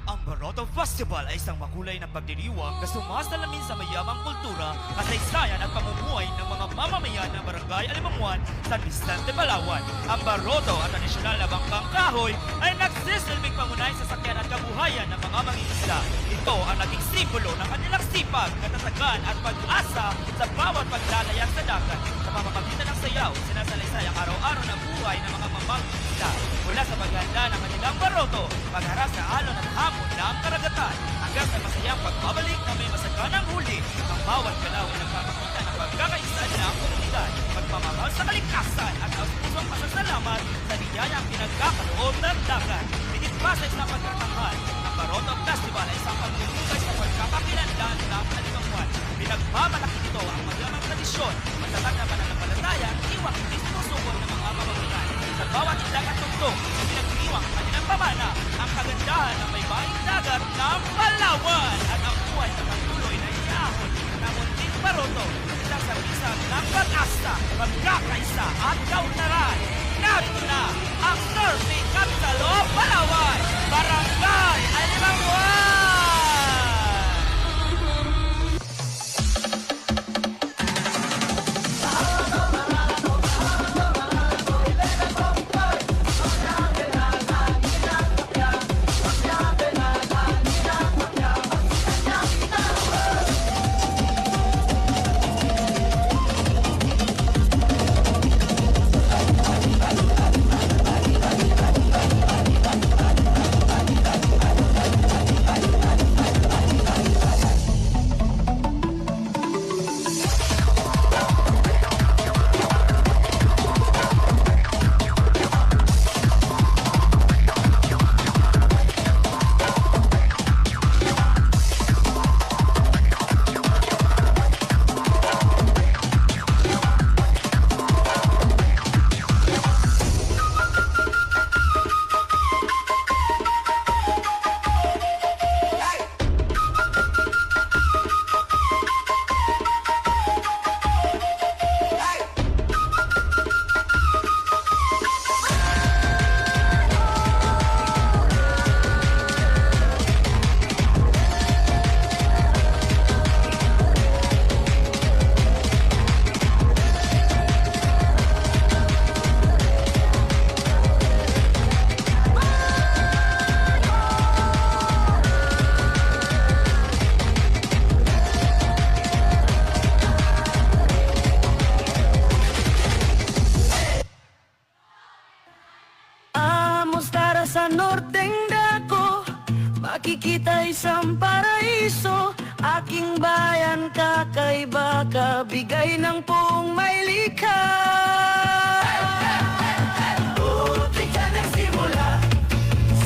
Ang Baroto Festival ay isang makulay na pagdiriwang na sumasalamin sa mayamang kultura, kasaysayan at pamumuhay ng mga mamamayan ng Barangay Alimamuan, San Vicente, Palawan. Ang Baroto at tradisyonal na bangkang kahoy ay nagsisilbing pangunay sa sakyan at kabuhayan ng mga mangingisda. Ito ang naging simbolo ng kanilang sipag, katatagan at pag-asa sa bawat paglalayag sa dagat. Sa pamamagitan ng sayaw, sinasalaysay ang araw-araw na buhay ng mga mangingisda. Mula sa paghanda ng kanilang Baroto, pagharap sa alon at hamon ng karagatan, hanggang sa masayang pagbabalik na may masaganang huli. Ang bawat galaw ay nagpapakita ng pagkakaisa ng komunidad, pagmamahal sa kalikasan at ang pusong pasasalamat sa biyayang pinagkakaloob ng dagat. Higit pa sa isang pagkatanghal, ang Baroto Festival ay isang pagtutugay sa pagkakakilanlan ng Alimamuan. Pinagmamalaki nito ang mayamang tradisyon, matatag na pananampalataya at iwang hindi sinusubol ng mga mamamayan. Sa bawat indang at tugtog, pinagdiwang ang kanilang pamana ang kagandahan ng may baing dagat ng Palawan at ang buhay na patuloy na iahon ng munting Baroto, isang sabisan ng pag-asa, pagkakaisa at kaunlaran. Narito na ang Surfing Capital of Palawan, Barangay Alimamuan! Sa norteng dako, makikita isang paraiso. Aking bayan kakaiba, kabigay ng puong may likha. Buti ka nagsimula,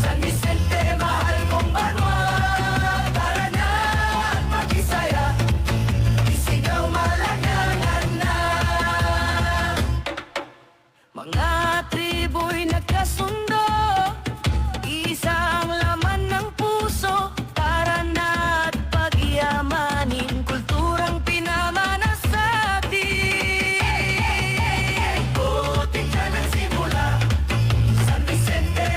San Vicente, mahal kong banwa. Tara na at makisaya, isigaw malangangan na. Mga tribu'y nagkasundo, isang laman ng puso. Tara na't pagyamanin kulturang pinamana sa atin. Buti ka nagsimula, San Vicente,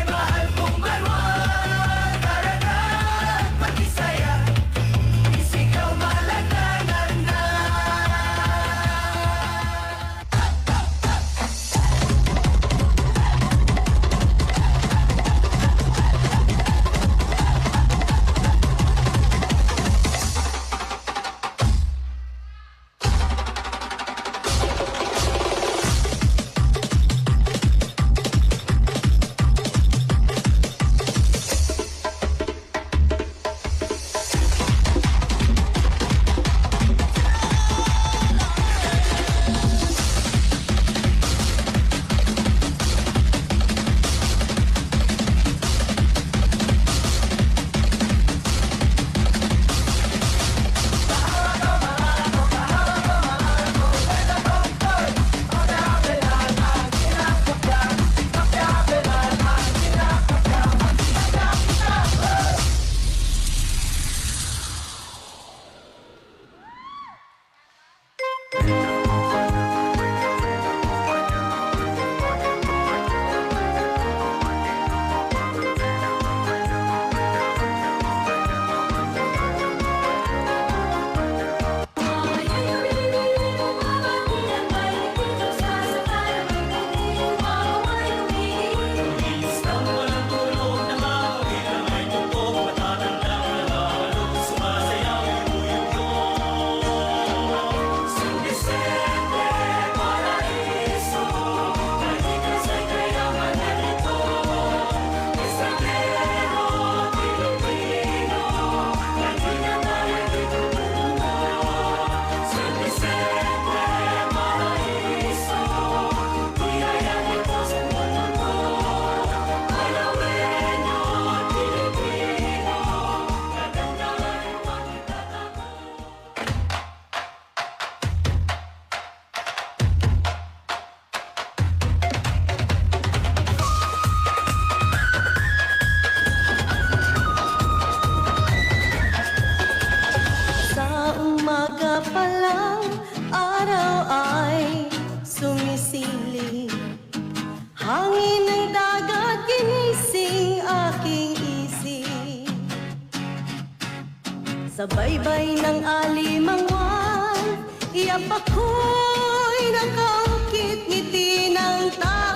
Sa baybay ng alimangan, iyak ako'y nakaukit ngiti ng tao.